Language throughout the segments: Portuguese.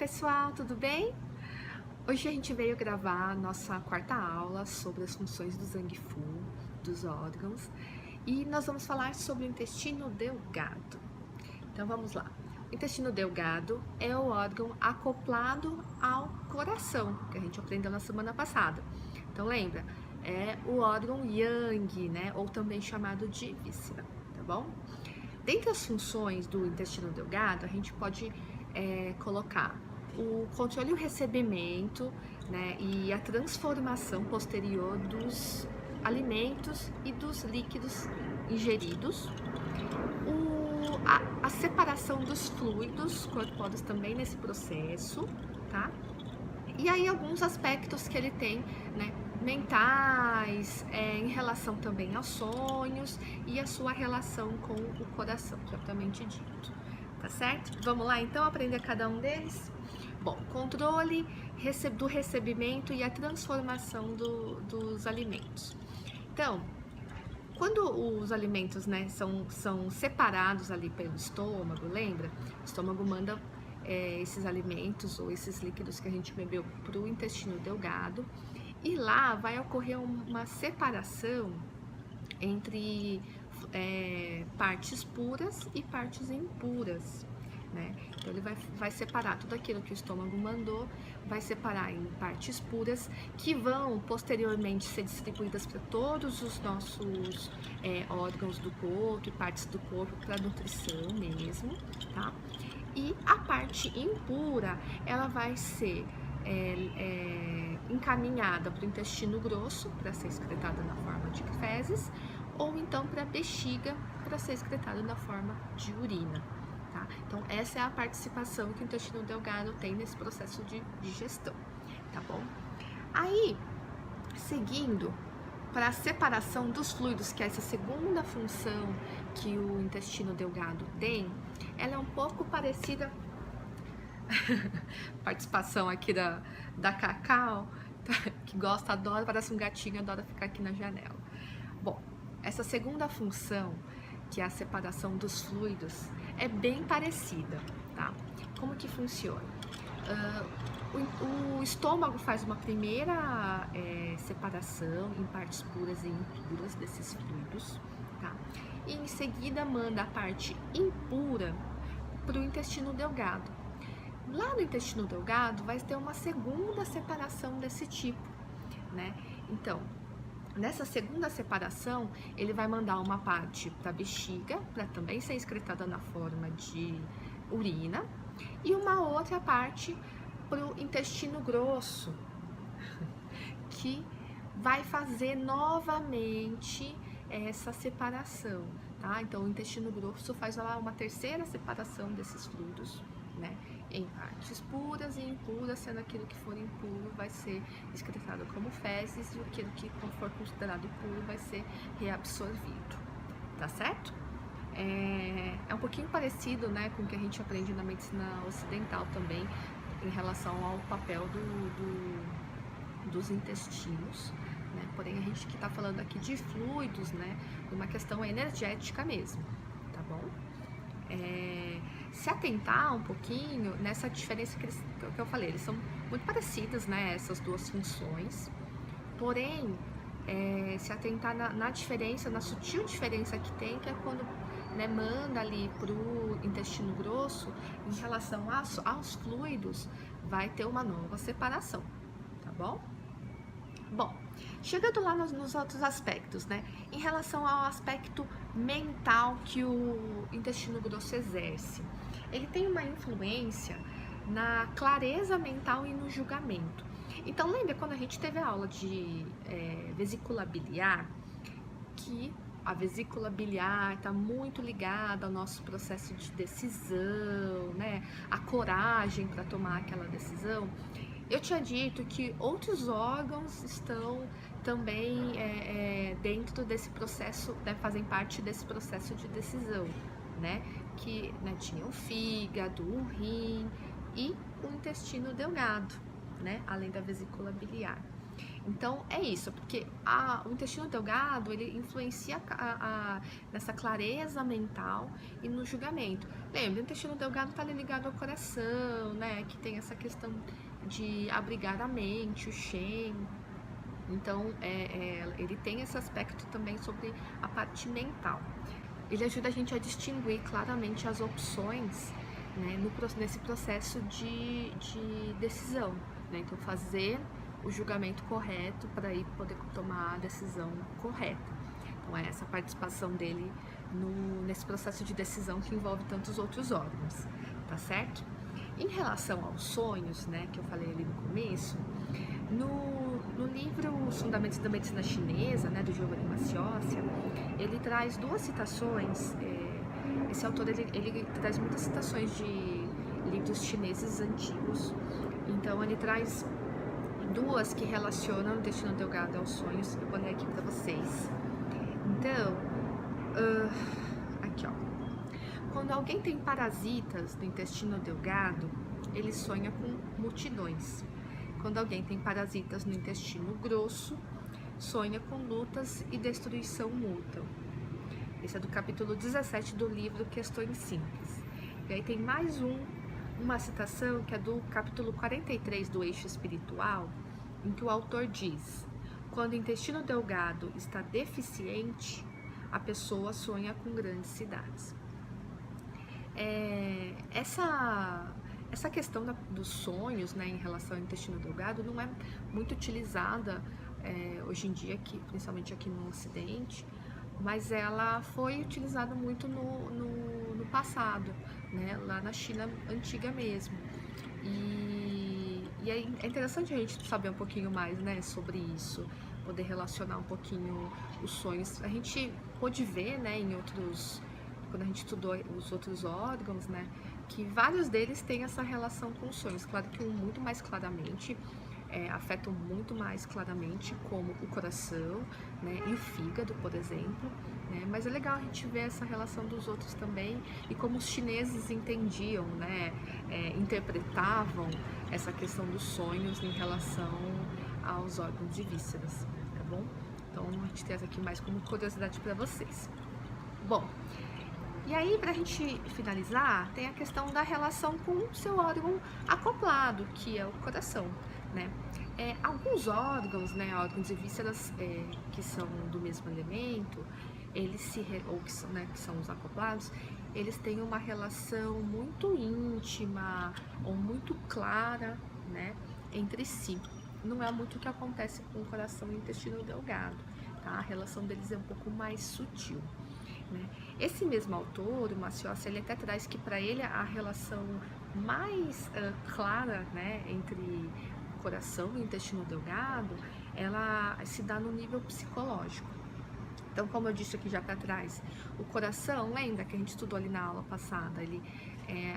pessoal, tudo bem? Hoje a gente veio gravar a nossa quarta aula sobre as funções do Zhang-Fu, dos órgãos, e nós vamos falar sobre o intestino delgado. Então vamos lá. O intestino delgado é o órgão acoplado ao coração, que a gente aprendeu na semana passada. Então lembra, é o órgão Yang, né? Ou também chamado de víscera, tá bom? Dentre as funções do intestino delgado, a gente pode colocar o controle e o recebimento, né, e a transformação posterior dos alimentos e dos líquidos ingeridos, a separação dos fluidos corpóreos também nesse processo, tá? E aí alguns aspectos que ele tem, né, mentais, em relação também aos sonhos e a sua relação com o coração, propriamente dito, tá certo? Vamos lá então aprender cada um deles? Bom, controle do recebimento e a transformação dos alimentos. Então, quando os alimentos, né, são separados ali pelo estômago, lembra? O estômago manda esses alimentos ou esses líquidos que a gente bebeu para o intestino delgado, e lá vai ocorrer uma separação entre partes puras e partes impuras, né? Então ele vai separar tudo aquilo que o estômago mandou, vai separar em partes puras que vão posteriormente ser distribuídas para todos os nossos órgãos do corpo e partes do corpo para nutrição mesmo, tá? E a parte impura, ela vai ser encaminhada para o intestino grosso para ser excretada na forma de fezes, ou então para a bexiga para ser excretada na forma de urina. Tá? Então essa é a participação que o intestino delgado tem nesse processo de digestão, tá bom? Aí, seguindo para a separação dos fluidos, que é essa segunda função que o intestino delgado tem, ela é um pouco parecida. Participação aqui da Cacau, que gosta, adora, parece um gatinho, adora ficar aqui na janela. Bom, essa segunda função, que é a separação dos fluidos, é bem parecida, tá? Como que funciona? O estômago faz uma primeira separação em partes puras e impuras desses fluidos, tá? E em seguida manda a parte impura para o intestino delgado. Lá no intestino delgado vai ter uma segunda separação desse tipo, né? Então, nessa segunda separação, ele vai mandar uma parte para a bexiga, para também ser excretada na forma de urina, e uma outra parte para o intestino grosso, que vai fazer novamente essa separação, tá? Então, o intestino grosso faz lá uma terceira separação desses fluidos, né, em partes puras e impuras, sendo aquilo que for impuro vai ser excretado como fezes e aquilo que for considerado puro vai ser reabsorvido, tá certo? É um pouquinho parecido, né, com o que a gente aprende na medicina ocidental também, em relação ao papel dos intestinos, né? Porém a gente que está falando aqui de fluidos, né, de uma questão energética mesmo, tá bom? Se atentar um pouquinho nessa diferença que eu falei, eles são muito parecidas, né, essas duas funções, porém, se atentar na diferença, na sutil diferença que tem, que é quando, né, manda ali pro intestino grosso, em relação aos fluidos, vai ter uma nova separação, tá bom? Bom, chegando lá nos outros aspectos, né? Em relação ao aspecto mental que o intestino grosso exerce, ele tem uma influência na clareza mental e no julgamento. Então, lembra quando a gente teve a aula de vesícula biliar, que a vesícula biliar está muito ligada ao nosso processo de decisão, né? A coragem para tomar aquela decisão. Eu tinha dito que outros órgãos estão também dentro desse processo, né, fazem parte desse processo de decisão, né? Que, né, tinha o fígado, o rim e o intestino delgado, né? Além da vesícula biliar. Então, é isso, porque o intestino delgado, ele influencia nessa clareza mental e no julgamento. Lembra, o intestino delgado está ligado ao coração, né, que tem essa questão de abrigar a mente, o Shen. Então, ele tem esse aspecto também sobre a parte mental. Ele ajuda a gente a distinguir claramente as opções, né, nesse processo de decisão, né? Então, fazer o julgamento correto para aí poder tomar a decisão correta. Então, é essa participação dele nesse processo de decisão que envolve tantos outros órgãos, tá certo? Em relação aos sonhos, né, que eu falei ali no começo, no livro Os Fundamentos da Medicina Chinesa, né, do Giovanni Massiocia, ele traz duas citações. Esse autor ele traz muitas citações de livros chineses antigos. Então ele traz duas que relacionam o intestino delgado aos sonhos. Eu vou ler aqui para vocês. Então, aqui ó. Quando alguém tem parasitas no intestino delgado, ele sonha com multidões. Quando alguém tem parasitas no intestino grosso, sonha com lutas e destruição mútua. Esse é do capítulo 17 do livro Questões Simples. E aí tem mais uma citação que é do capítulo 43 do Eixo Espiritual, em que o autor diz: quando o intestino delgado está deficiente, a pessoa sonha com grandes cidades. Essa questão dos sonhos, né, em relação ao intestino delgado não é muito utilizada hoje em dia, principalmente aqui no Ocidente, mas ela foi utilizada muito no passado, né, lá na China antiga mesmo. E é interessante a gente saber um pouquinho mais, né, sobre isso, poder relacionar um pouquinho os sonhos. A gente pôde ver, né, quando a gente estudou os outros órgãos, né, que vários deles têm essa relação com os sonhos. Claro que muito mais claramente, afetam muito mais claramente, como o coração, né, e o fígado, por exemplo, né, mas é legal a gente ver essa relação dos outros também e como os chineses entendiam, né, interpretavam essa questão dos sonhos em relação aos órgãos de vísceras, tá bom? Então a gente traz aqui mais como curiosidade para vocês. Bom, e aí, para a gente finalizar, tem a questão da relação com o seu órgão acoplado, que é o coração, né? Alguns órgãos, né, órgãos e vísceras que são do mesmo elemento, que são os acoplados, eles têm uma relação muito íntima ou muito clara, né, entre si. Não é muito o que acontece com o coração e o intestino delgado, tá? A relação deles é um pouco mais sutil, né? Esse mesmo autor, o Massiocia, ele até traz que para ele a relação mais clara, né, entre o coração e o intestino delgado, ela se dá no nível psicológico. Então, como eu disse aqui já para trás, o coração, lembra que a gente estudou ali na aula passada, ele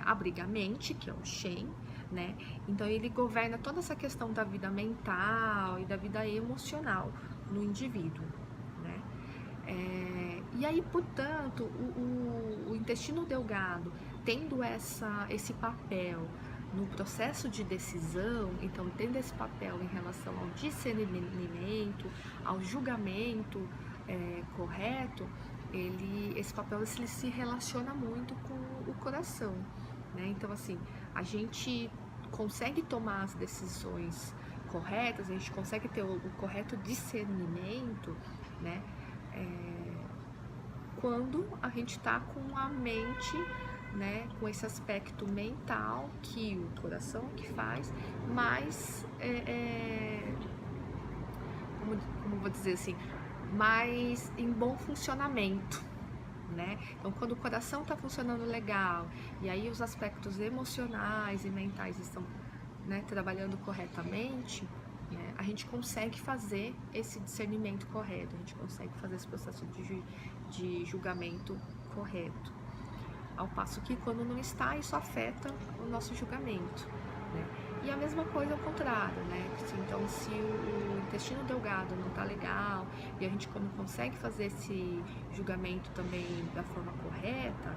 abriga a mente, que é o Shen, né? Então ele governa toda essa questão da vida mental e da vida emocional no indivíduo, né? E aí, portanto, o intestino delgado, tendo esse papel no processo de decisão, então tendo esse papel em relação ao discernimento, ao julgamento correto, esse papel ele se relaciona muito com o coração, né? Então, assim, a gente consegue tomar as decisões corretas, a gente consegue ter o correto discernimento, né? Quando a gente está com a mente, né, com esse aspecto mental que o coração que faz, mas como vou dizer assim, mais em bom funcionamento, né? Então, quando o coração está funcionando legal e aí os aspectos emocionais e mentais estão, né, trabalhando corretamente, né, a gente consegue fazer esse discernimento correto, a gente consegue fazer esse processo de julgamento correto. Ao passo que quando não está, isso afeta o nosso julgamento, né? E a mesma coisa ao contrário, né? Então, se o intestino delgado não está legal e a gente não consegue fazer esse julgamento também da forma correta,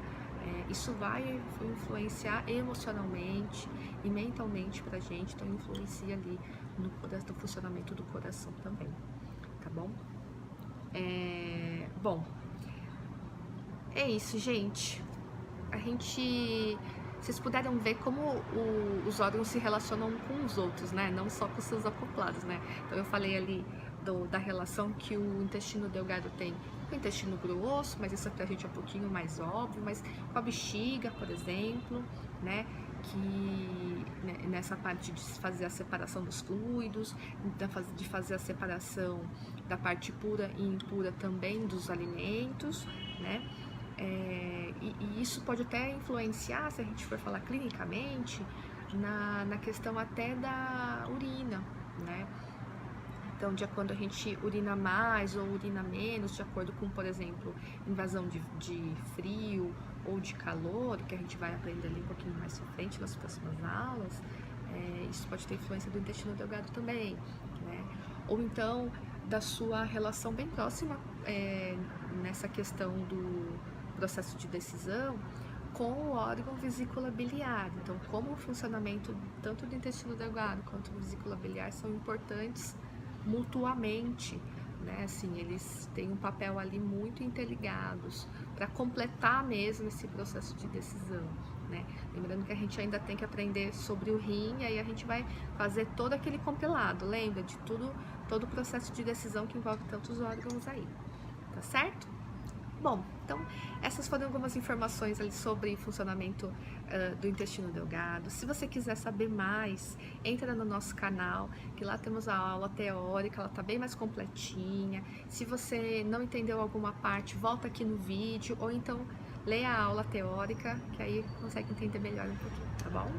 Isso vai influenciar emocionalmente e mentalmente pra gente, então influencia ali no funcionamento do coração também, tá bom? Bom, é isso, gente. Vocês puderam ver como os órgãos se relacionam com os outros, né? Não só com os seus acoplados, né? Então eu falei ali da relação que o intestino delgado tem com o intestino grosso, mas isso pra gente é um pouquinho mais óbvio, mas com a bexiga, por exemplo, né? Que nessa parte de fazer a separação dos fluidos, de fazer a separação da parte pura e impura também dos alimentos, né? E isso pode até influenciar, se a gente for falar clinicamente, na questão até da urina, né? Então, de quando a gente urina mais ou urina menos, de acordo com, por exemplo, invasão de frio ou de calor, que a gente vai aprender ali um pouquinho mais pra frente nas próximas aulas, isso pode ter influência do intestino delgado também, né? Ou então, da sua relação bem próxima nessa questão do processo de decisão com o órgão vesícula biliar. Então, como o funcionamento tanto do intestino delgado quanto do vesícula biliar são importantes mutuamente, né? Assim, eles têm um papel ali muito interligados para completar mesmo esse processo de decisão, né? Lembrando que a gente ainda tem que aprender sobre o rim, e aí a gente vai fazer todo aquele compilado, lembra de todo o processo de decisão que envolve tantos órgãos aí, tá certo? Bom, então essas foram algumas informações ali sobre funcionamento do intestino delgado. Se você quiser saber mais, entra no nosso canal, que lá temos a aula teórica, ela tá bem mais completinha. Se você não entendeu alguma parte, volta aqui no vídeo, ou então leia a aula teórica, que aí consegue entender melhor um pouquinho, tá bom?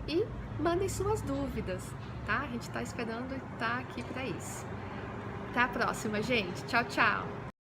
E mandem suas dúvidas, tá? A gente tá esperando e tá aqui para isso. Até a próxima, gente. Tchau, tchau!